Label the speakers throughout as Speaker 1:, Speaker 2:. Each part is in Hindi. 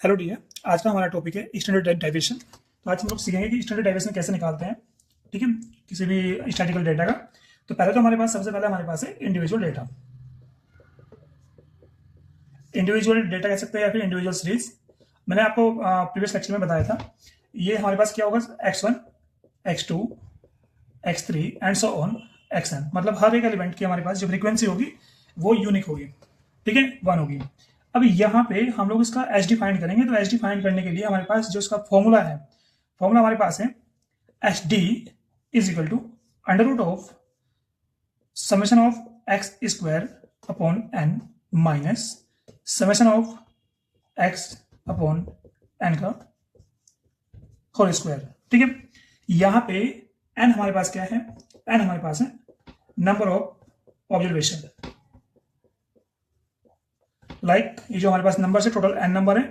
Speaker 1: हेलो डियर, आज का हमारा टॉपिक है स्टैंडर्ड डेविएशन। तो आज हम लोग सीखेंगे कि स्टैंडर्ड डेविएशन कैसे निकालते हैं। ठीक है, किसी भी स्टैटिस्टिकल डेटा का। तो पहले तो हमारे पास सबसे पहले हमारे पास है इंडिविजुअल डेटा। इंडिविजुअल डेटा कह सकते हैं या फिर इंडिविजुअल सीरीज। मैंने आपको प्रीवियस लेक्चर में बताया था। ये हमारे पास क्या होगा, x1, x2, x3 and so on xn। मतलब हर एक एलिमेंट की हमारे पास जो फ्रीक्वेंसी होगी वो यूनिक होगी। ठीक है, 1 होगी। अब यहाँ पे हम लोग इसका एच डी फाइंड करेंगे। तो एच डी फाइंड करने के लिए हमारे पास जो इसका फॉर्मूला है, फॉर्मूला हमारे पास है H D is equal to under root of summation of x square upon N minus summation of X upon N का होल स्क्वायर। ठीक है, यहाँ पे एन हमारे पास क्या है, एन हमारे पास है नंबर ऑफ ऑब्जर्वेशन। ये जो हमारे पास नंबर से टोटल एन नंबर है,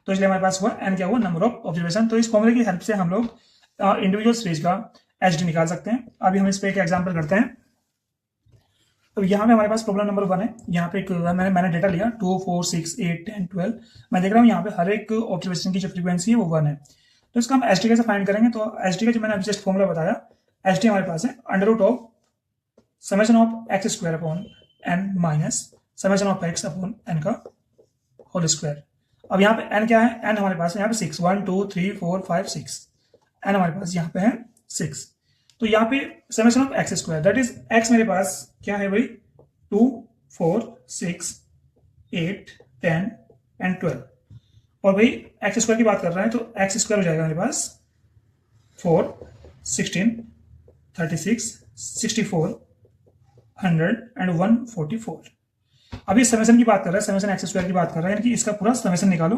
Speaker 1: तो इसलिए हमारे पास हुआ एन क्या हुआ, नंबर ऑफ ऑब्जर्वेशन। तो इस फॉर्मूले की हेल्प से हम लोग इंडिविजुअल सीरीज का एच डी निकाल सकते हैं। अभी हम इस पे एक एग्जांपल करते हैं। तो यहाँ पे हमारे पास प्रॉब्लम नंबर 1 है। यहाँ पे मैंने डेटा लिया 2, 4, 6, 8, 10, 12। मैं देख रहा हूँ यहाँ पे हर एक ऑब्जर्वेशन की जो फ्रीक्वेंसी है वो 1 है। तो इसका हम एच डी कैसे फाइंड करेंगे। तो एच डी का जो मैंने जस्ट फॉर्मूला बताया, एच डी हमारे पास है under root of summation of x square upon N minus summation of X upon N का होल स्क्वायर। अब यहाँ पे n क्या है, n हमारे पास है यहाँ पे 6, 1, 2, 3, 4, 5, 6। n हमारे पास यहाँ पे है 6। तो यहाँ पे summation of x square that is x मेरे पास क्या है भाई, 2, 4, 6, 8, 10 एंड 12। और भाई एक्स स्क्वायर की बात कर रहे हैं तो एक्स स्क्वायर हो जाएगा मेरे पास 4, 16, 36, 64, 100 एंड 144। अभी समेशन की बात कर रहे हैं, समेशन एक्स स्क्वायर की बात कर रहे हैं, यानी कि इसका पूरा समेशन निकालो।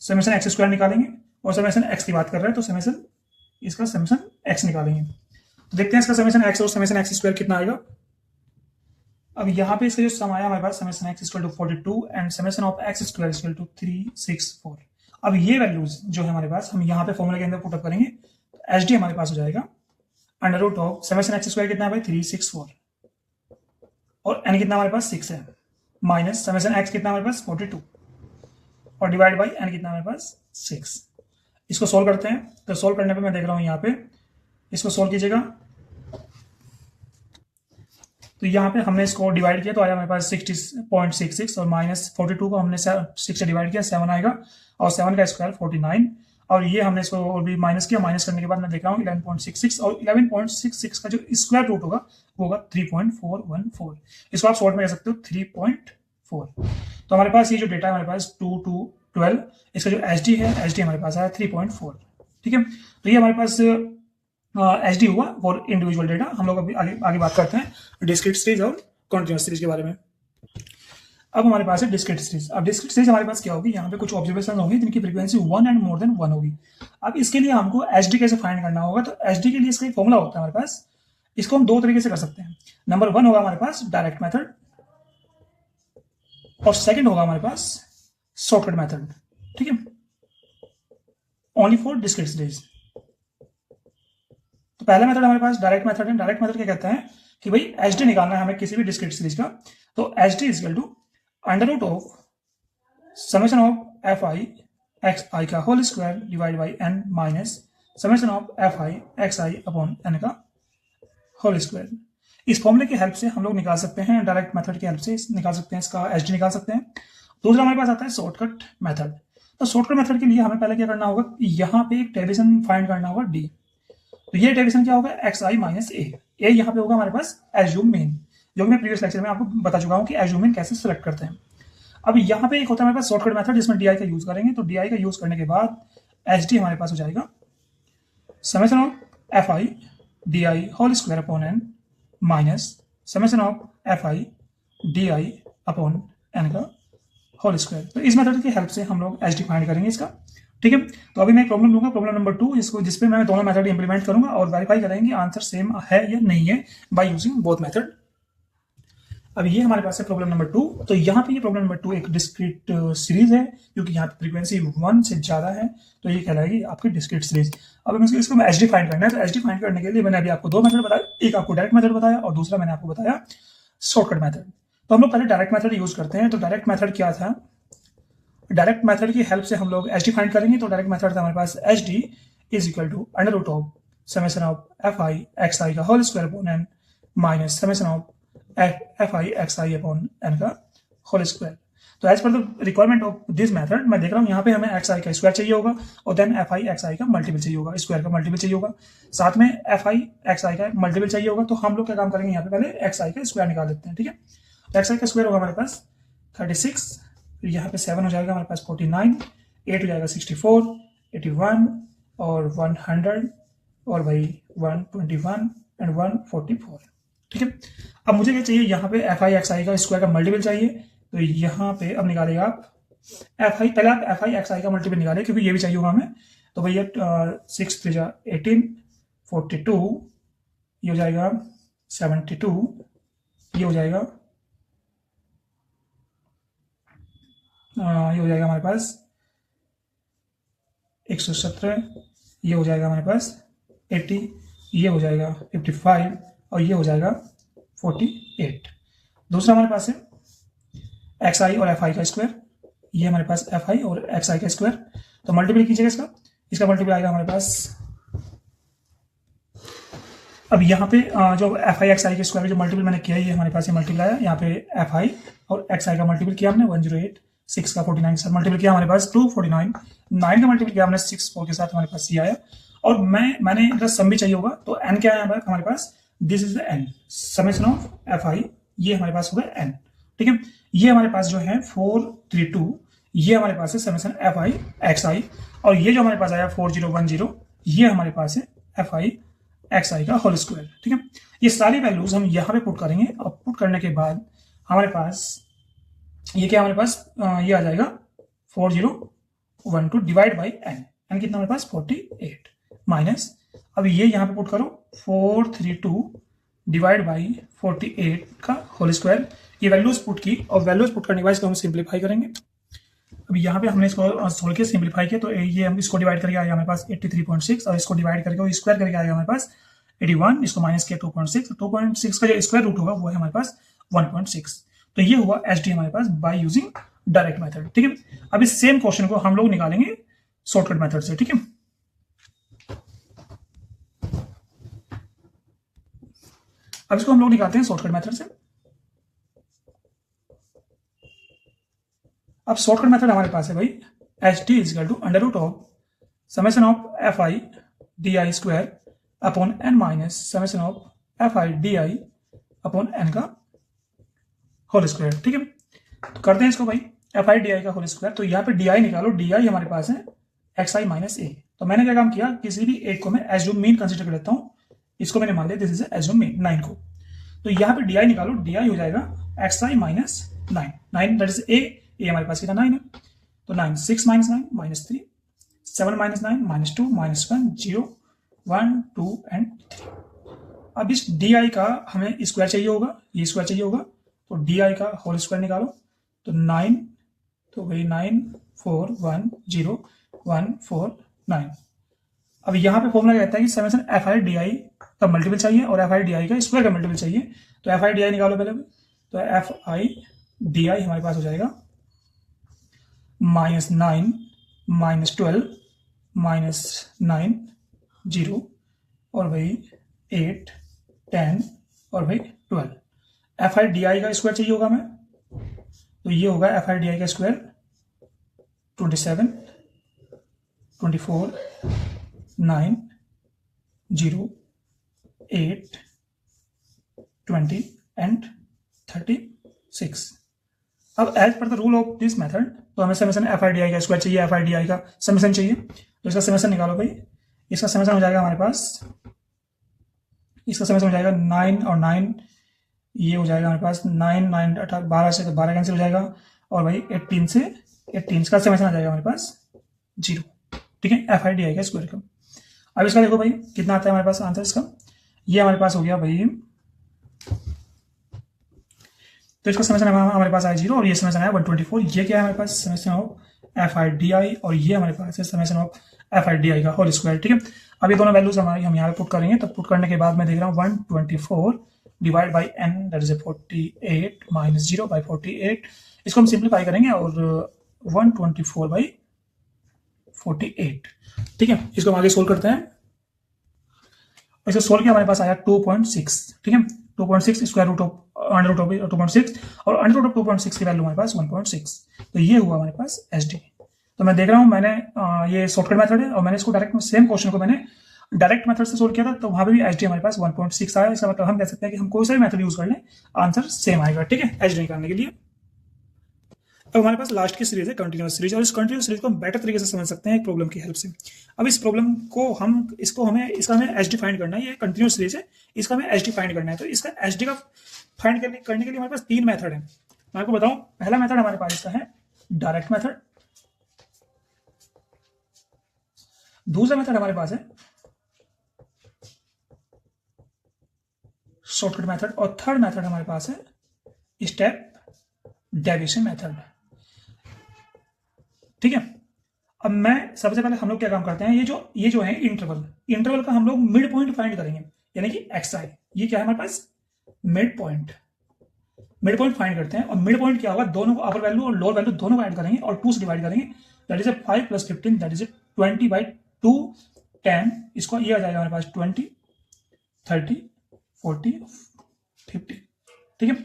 Speaker 1: समेशन एक्स स्क्वायर निकालेंगे और समेशन एक्स की बात कर रहे हैं तो समेशन इसका समेशन एक्स निकालेंगे। तो देखते हैं इसका समेशन एक्स और समेशन एक्स स्क्वायर कितना आएगा। अब यहाँ पे इसका जो सम आया हमारे पास, summation x equal to 42 and summation of x square equal to 364। अब ये वैल्यूज जो है हमारे पास, हम यहाँ पे फॉर्मूला के अंदर पुटअप करेंगे तो एच डी हमारे पास हो जाएगा under root of summation X square कितना है भाई, 364 और एन कितना हमारे पास 6 है, माइनस समेशन एक्स कितना हमारे पास 42 और डिवाइड बाई एन कितना हमारे पास 6। इसको सोल्व करते हैं। तो सोल्व करने पे मैं देख रहा हूं यहाँ पे, इसको सोल्व कीजिएगा। तो यहाँ पे हमने इसको डिवाइड किया तो आया हमारे पास 60.66 और माइनस 42 को हमने 6 से डिवाइड किया, 7 आएगा और 7 का स्क्वायर 49। और ये हमने इसको और भी माइनस किया। माइनस करने के बाद मैं देख रहा हूँ 11.66 और 11.66 का जो स्क्वायर रूट होगा वो होगा 3.414। इसको आप शॉर्ट में कह सकते हो 3.4। तो हमारे पास ये जो डेटा है हमारे पास 2 to 12, इसका जो एच डी है, एच डी हमारे पास आया 3.4। ठीक है, तो ये हमारे पास एच डी हुआ फॉर इंडिविजुअल डेटा। हम लोग अभी आगे बात करते हैं डिस्क्रीट सीरीज और कॉन्टिन्यूअस सीरीज के बारे में। अब हमारे पास है डिस्क्रीट सीरीज। अब डिस्क्रीट सीरीज हमारे पास क्या होगी, यहाँ पे कुछ ऑब्जर्वेशन होंगी जिनकी फ्रीक्वेंसी 1 एंड मोर देन 1 होगी। अब इसके लिए हमको एच डी कैसे फाइंड करना होगा। तो एच डी के लिए इसका एक फॉर्मूला होता है हमारे पास। इसको हम 2 तरीके से कर सकते हैं। नंबर 1 होगा हमारे पास डायरेक्ट मेथड और सेकंड होगा हमारे पास शॉर्टकट मेथड। ठीक है, ओनली फॉर डिस्क्रीट सीरीज। तो पहला मेथड हमारे पास डायरेक्ट मेथड है। डायरेक्ट मेथड क्या कहता है कि भाई एच डी निकालना है हमें किसी भी डिस्क्रीट सीरीज का। तो h D is equal to under root of summation of F i x i का whole square divide by n minus summation of F i x i upon N का होल स्क्वायर। इस फॉर्मूले की हेल्प से हम लोग निकाल सकते हैं, डायरेक्ट मेथड की हेल्प से निकाल सकते हैं, इसका एच डी निकाल सकते हैं। दूसरा हमारे पास आता है शॉर्टकट मेथड। तो शॉर्टकट मेथड के लिए हमें पहले क्या करना होगा, यहाँ पे एक डेविएशन फाइंड करना होगा डी। तो ये डेविएशन क्या होगा, एक्स आई माइनस ए यहाँ पे होगा हमारे पास एज्यूम मीन, जो मैं प्रीवियस लेक्चर में आपको बता चुका हूँ कि एज्यूम मीन कैसे सिलेक्ट करते हैं। अब यहाँ पे एक होता है हमारे पास शॉर्टकट मेथड जिसमें डी आई का यूज करेंगे। तो डी आई का यूज करने के बाद एच डी हमारे पास हो जाएगा summation of F I D I whole square upon N minus summation of F I D I upon N का होल स्क्वायर। तो इस मेथड की हेल्प से हम लोग एच डी फाइंड करेंगे इसका। ठीक है, तो अभी मैं एक प्रॉब्लम लूंगा, प्रॉब्लम नंबर 2, जिसपे मैं दोनों मेथड इंप्लीमेंट करूंगा और वेरीफाई करेंगे आंसर सेम है या नहीं है बाय यूजिंग बोथ मेथड। अब ये हमारे पास है प्रॉब्लम नंबर 2। तो यहाँ पे ये प्रॉब्लम नंबर 2 एक डिस्क्रीट सीरीज है क्योंकि यहाँ पे फ्रीक्वेंसी 1 से ज्यादा है, तो ये कहलाएगी आपकी डिस्क्रीट सीरीज। अब इसको मैं एच डी फाइंड करना है। तो एच डी फाइंड करने के लिए मैंने अभी आपको 2 मेथड बताया, एक आपको डायरेक्ट मेथड बताया और दूसरा मैंने आपको बताया शॉर्टकट मेथड। तो हम लोग पहले डायरेक्ट मेथड यूज करते हैं। तो डायरेक्ट मेथड क्या था, डायरेक्ट मेथड की हेल्प से हम लोग एच डी फाइंड करेंगे। तो डायरेक्ट मेथड था हमारे पास h D is equal to under root of summation of F i x i का whole square upon N minus summation of F i x i upon N का होल स्क्वायर। तो as per the requirement of this method मैं देख रहा हूँ यहाँ पे हमें एक्स आई का स्क्वायर चाहिए होगा और then F i x i का मल्टीपल चाहिए होगा, स्क्वायर का मल्टीपल चाहिए होगा, साथ में एफ आई एक्स आई का मल्टीपल चाहिए होगा। तो हम लोग क्या काम करेंगे, यहाँ पे पहले एक्स आई का स्क्वायर निकाल लेते हैं। ठीक है, तो एक्स आई का स्क्वायर होगा हमारे पास 36, यहाँ पे 7 हो जाएगा हमारे पास 49, 8 हो जाएगा 64, 81 और 100 और भाई 121 एंड 144। ठीक है, अब मुझे क्या चाहिए, यहाँ पे एफ आई एक्स आई का स्क्वायर का मल्टीपल चाहिए। तो यहाँ पे अब निकालेगा आप एफ आई, पहले आप एफ आई एक्स आई का मल्टीपल निकाले क्योंकि ये भी चाहिए होगा हमें। तो भैया 6 3 18, 42, ये हो जाएगा 72, ये हो जाएगा हमारे पास 117, ये हो जाएगा हमारे पास 80, ये हो जाएगा 55 और ये हो जाएगा 48। दूसरा हमारे पास है एक्स आई और एफ आई का स्क्वायर, ये हमारे पास एफ आई और एक्स आई का स्क्वायर। तो मल्टीप्लाई कीजिएगा इसका मल्टीप्लाई आएगा हमारे पास। अब यहाँ पे जो एफ आई एक्स आई के स्क्वायर जो मल्टीपल मैंने किया, ये हमारे पास ये मल्टीपल आया। यहाँ पे एफ आई और एक्स आई का मल्टीपल किया हमने 108, 6 का 49 के साथ मल्टीपल किया हमारे पास 249, 9 का मल्टीपल किया हमने 6 4 के साथ हमारे पास ये आया। और मैंने इनका सम भी चाहिए होगा। तो एन क्या है हमारे पास, this is the n summation of F i, ये हमारे पास होगा एन। ठीक है, ये हमारे पास जो है 432, ये हमारे पास है समेशन एफ आई एक्स आई, और ये जो हमारे पास आया 4010, ये हमारे पास है एफ आई एक्स आई का होल स्क्वायर। ठीक है, ये सारी वैल्यूज हम यहाँ पे पुट करेंगे और पुट करने के बाद हमारे पास ये क्या हमारे पास ये आ जाएगा 4012 डिवाइड बाई एन। एन कितना हमारे पास 48 माइनस, अब ये यहाँ पे पुट करो 432 डिवाइड बाई 48 का होल स्क्वायर। ये वैल्यूज पुट की और वैल्यूज पुट करने के बाद इसको हम सिंप्लीफाई करेंगे। अब यहाँ पे हमने इसको सोल्व के सिंप्लीफाई किया। तो ये हम इसको डिवाइड करके आएगा हमारे पास 83.6 और इसको डिवाइड करके स्क्वायर करके आएगा हमारे पास 81, इसको माइनस किया 2.6, 2.6 का जो स्क्वायर रूट होगा वो है हमारे पास 1.6। तो ये हुआ एच डी हमारे पास बाय यूजिंग डायरेक्ट मेथड। ठीक है, अब इस सेम क्वेश्चन को हम लोग निकालेंगे शॉर्टकट मेथड से। ठीक है, अब इसको हम लोग निकालते हैं शॉर्टकट मेथड से। अब शॉर्टकट मेथड हमारे पास है भाई H D is equal to under root of summation of F I D I square upon N minus summation of F I D I upon N का होल स्क्वायर। ठीक है, तो करते हैं इसको भाई एफ आई डी आई का होल स्क्वायर। तो यहाँ पे डी आई निकालो, डी आई हमारे पास है एक्स आई माइनस ए। तो मैंने क्या काम किया, किसी भी एक को मैं एज जो मीन कंसिडर कर लेता हूँ, इसको मैंने मान लिया दिस इज एज जो मीन 9 को। तो यहाँ पे डी आई निकालो, डी आई हो जाएगा x I minus 9, 9 that is a हमारे पास कितना 9 है। तो 9 6 minus 9 minus 3, 7 minus 9 minus 2 minus 1 0 1 2 and 3। अब इस डी आई का हमें स्क्वायर चाहिए होगा, ये स्क्वायर चाहिए होगा। तो डी आई का होल स्क्वायर निकालो, तो 9, तो भाई 9 4 1 0 1 4 9। अब यहाँ पे फॉर्मूला कहता है कि summation F I D I का मल्टीपल चाहिए और एफ आई डी आई का स्क्वायर का मल्टीपल चाहिए। तो एफ आई डी आई निकालो पहले। तो एफ आई डी आई हमारे पास हो जाएगा -9 -12 -9 0 और भाई 8 10 और भाई 12। एफ आई डी आई का स्क्वायर चाहिए होगा हमें। तो ये होगा एफ आई डी आई का स्क्वायर 27 24 9 0 8 20 एंड 36। अब as per the rule of this method, तो हमें summation F I D I का स्क्वायर चाहिए, एफ आई डी आई का समेशन चाहिए। तो इसका समेशन निकालो भाई। इसका समेशन हो जाएगा हमारे पास, इसका समेशन हो जाएगा 9 और 9, ये हो जाएगा हमारे पास 9 9 18 12 से, तो 12 कैंसिल हो जाएगा। और भाई 18 से 18 का समेशन आ जाएगा हमारे पास 0। ठीक है, एफ आई डी आई का स्क्वायर का। अब इसका देखो भाई कितना आता है हमारे पास आंसर इसका। ये हमारे पास हो गया भाई, तो इसका समेशन हमारे पास आया 0 और ये समेशन आया 124। ये क्या है हमारे पास summation of F I D i और ये हमारे पास है summation of F I D I का होल स्क्वायर। ठीक है, अब ये दोनों वैल्यूज हमारी हम यहाँ पे पुट करेंगे। तो पुट करने के बाद मैं देख रहा हूँ 124 divide by N that is 48 minus 0 by 48। इसको हम सिंप्लीफाई करेंगे और 124/48। ठीक है, इसको हम आगे सोल्व करते हैं। इसे सोल्व किया, हमारे पास आया 2.6। ठीक है, 2.6 square root of under root of 2.6 और अंडर रूट ऑफ 2.6 की वैल्यू हमारे पास 1.6। तो ये हुआ हमारे पास एसडी। तो मैं देख रहा हूँ, मैंने ये शॉर्टकट मेथड है और मैंने इसको डायरेक्ट सेम क्वेश्चन को मैंने डायरेक्ट मेथड से सोल्व किया था, तो वहां पे भी एचडी हमारे पास 1.6 आया। इसका मतलब हम कह सकते हैं कि हम कोई सा भी मेथड यूज कर लें, आंसर सेम आएगा। ठीक है, एचडी निकालने के लिए। अब हमारे पास लास्ट की सीरीज है कंटिन्यूअस सीरीज, और इस कंटिन्यूअस सीरीज को हम बेटर तरीके से समझ सकते हैं एक प्रॉब्लम की हेल्प से। अब इस प्रॉब्लम को इसका हमें एच डी फाइंड करना है। ये कंटिन्यूअस सीरीज है, इसका हमें एच डी फाइंड करना है। तो इसका एच डी का फाइंड करने के लिए हमारे पास 3 मेथड है। मैं आपको बताऊं, पहला मेथड हमारे पास इसका है डायरेक्ट मेथड, दूसरा मेथड हमारे पास है शॉर्टकट मेथड, और थर्ड मेथड हमारे पास है स्टेप डेविएशन मेथड। ठीक है, अब मैं सबसे पहले हम लोग क्या काम करते हैं, ये जो है इंटरवल का हम लोग मिड पॉइंट फाइंड करेंगे, यानी कि एक्स आई। ये क्या है हमारे पास, मिड पॉइंट फाइंड करते हैं। और मिड पॉइंट क्या होगा, दोनों को अपर वैल्यू और लोअर वैल्यू दोनों को ऐड करेंगे और 2 से डिवाइड करेंगे। That is 5 + 15, that is 20/2 10। इसको ये आ जाएगा हमारे पास 20 30 40 50। ठीक है,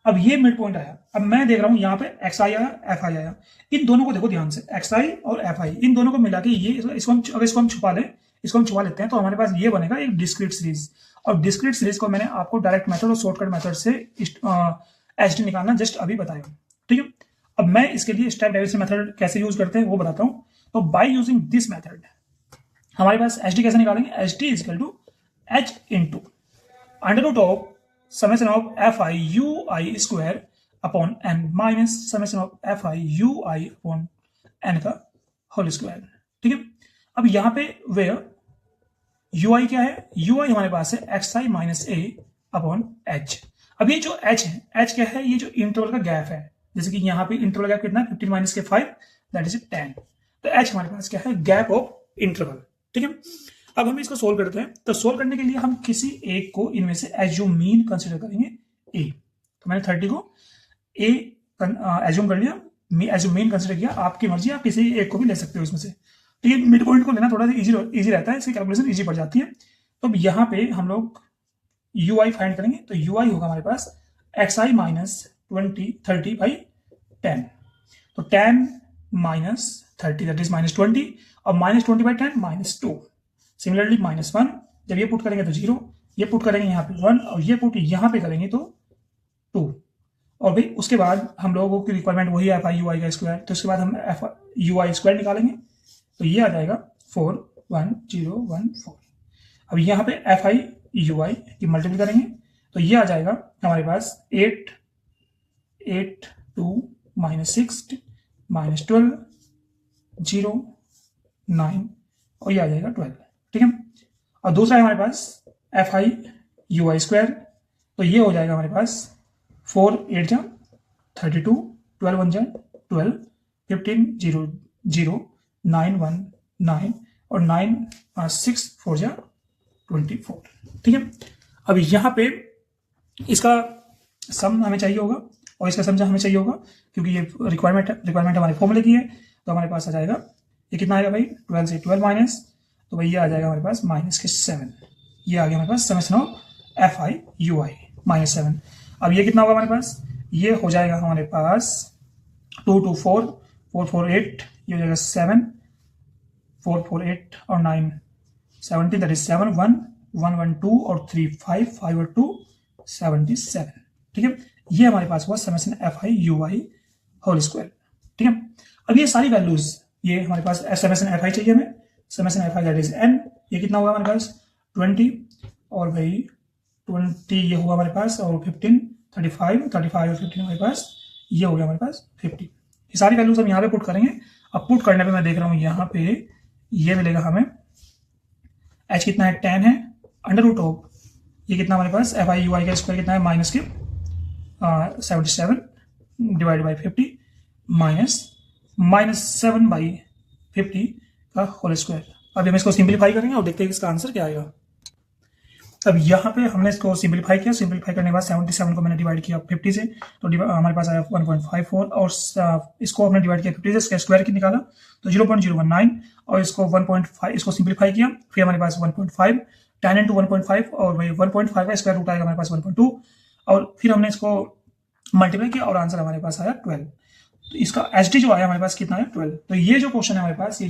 Speaker 1: अब ये मिड पॉइंट आया। अब मैं देख रहा हूं यहां पे एक्स आई आया, एफ आई आया। इन दोनों को देखो ध्यान से, एक्स आई और एफ आई, इन दोनों को मिला के ये इसको हम छुपा लें, इसको हम छुपा लेते हैं, तो हमारे पास ये बनेगा एक डिस्क्रीट सीरीज। और डिस्क्रीट सीरीज को मैंने आपको डायरेक्ट मेथड और शॉर्टकट मेथड से एचडी निकालना जस्ट अभी बताया। ठीक है, अब मैं इसके लिए स्टेप डेविएशन मेथड कैसे यूज करते हैं वो बताता हूं। तो बाय यूजिंग दिस मेथड हमारे पास एचडी कैसे निकालेंगे, HD is equal to H into under root of summation of fi ui square upon n minus summation of fi ui upon n का होल स्क्वायर। ठीक है, अब यहां पे वेयर ui क्या है, ui हमारे पास है xi minus a upon h। अब ये जो h है, h क्या है, ये जो इंटरवल का गैप है, जैसे कि यहाँ पे इंटरवल गैप कितना है, 15 माइनस के 5, दैट इज 10। तो h हमारे पास क्या है, गैप ऑफ इंटरवल। ठीक है, अब हम इसको सोल्व करते हैं। तो सोल्व करने के लिए हम किसी एक को इनमें से एज्यूम मीन कंसीडर करेंगे ए। तो मैंने 30 को ए एज्यूम कर लिया, एज्यूम मीन कंसीडर किया। आपकी मर्जी, आप किसी एक को भी ले सकते हो इसमें से। तो ये मिड पॉइंट को लेना थोड़ा सा इजी रहता है, इसकी कैलकुलेशन इजी पड़ जाती है। तो अब यहाँ पे हम लोग यू आई फाइंड करेंगे। तो यू आई होगा हमारे पास एक्स आई माइनस 30/10। तो 10 माइनस 30 दैट इज -20, और -20/10 -2। सिमिलरली -1, जब ये पुट करेंगे तो 0, ये पुट करेंगे यहाँ पे 1, और ये पुट यहाँ पे करेंगे तो 2। और भाई उसके बाद हम लोगों की रिक्वायरमेंट वही है FI UI का स्क्वायर, तो उसके बाद हम UI स्क्वायर निकालेंगे। तो ये आ जाएगा 41014। अब यहाँ पे FI UI की मल्टीप्लाई करेंगे तो ये आ जाएगा हमारे पास 8 2 -6 -12 0 9, और ये आ जाएगा 12। ठीक है, और दूसरा है हमारे पास FI UI स्क्वायर। तो ये हो जाएगा हमारे पास 4 8 जा 32, 12 1 जा 12, 15 0 0 9 1 9, और 9 6 4 जा 24। ठीक है, अब यहाँ पे इसका सम हमें चाहिए होगा और इसका सम हमें चाहिए होगा, क्योंकि ये रिक्वायरमेंट हमारे फॉर्मूले की है। तो हमारे पास आ जाएगा, ये कितना आएगा भाई, 12 से 12 माइनस, तो भाई ये आ जाएगा हमारे पास -7। ये आ गया हमारे पास समेशन ऑफ FI UI -7। अब ये कितना होगा हमारे पास, ये हो जाएगा हमारे पास 2 2 4 4 4 8, ये हो जाएगा 7 4 4 8 और 9 17, दैट इज 7 1 1 1 2 और 3 5 5 और 2 77। ठीक है, ये हमारे पास हुआ summation FI UI whole square. ठीक है, अब ये सारी वैल्यूज, ये हमारे पास समेशन FI चाहिए हमें, summation FI that is n। ये कितना हुआ हमारे पास 20, और भाई 20 ये हुआ हमारे पास, और 15 35 और 15 हमारे पास, ये हो गया हमारे पास 50। ये सारी वैल्यूज हम यहाँ पे पुट करेंगे। अब पुट करने पे मैं देख रहा हूँ यहाँ पे ये मिलेगा हमें, h कितना है 10 है, अंडर रूट ऑफ ये कितना हमारे पास FI UI का स्क्वायर कितना है -77 डिवाइड बाई 50 -7/50 का होल स्क्वायर। अब हम इसको सिंप्लीफाई करेंगे और देखते हैं इसका आंसर क्या आएगा। अब यहाँ पे हमने इसको सिंपलीफाई किया, सिंपलीफाई करने के बाद 77 को मैंने डिवाइड किया 50 से, तो हमारे पास आया 1.54, और इसको हमने डिवाइड किया 50 से, इसका स्क्वायर की निकाला तो 0.019, और इसको 1.5 इसको सिंपलीफाई किया, फिर हमारे पास 1.5, 10 इंटू 1.5, और वही 1.5 का स्क्वायर रूट आएगा हमारे पास 1.2, और फिर हमने इसको मल्टीप्लाई किया और आंसर हमारे पास आया 12। तो इसका एच जो आया हमारे पास कितना है 12। तो ये जो क्वेश्चन है हमारे पास,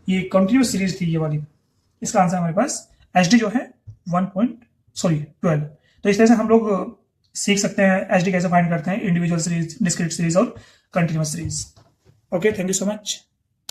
Speaker 1: ये कंटिन्यूस सीरीज थी ये वाली, इसका आंसर हमारे पास एच जो है 12। तो इस तरह से हम लोग सीख सकते हैं एच कैसे फाइंड करते हैं, इंडिविजुअल सीरीज, डिस्क्रीट सीरीज और continuous series. Okay, thank you so much.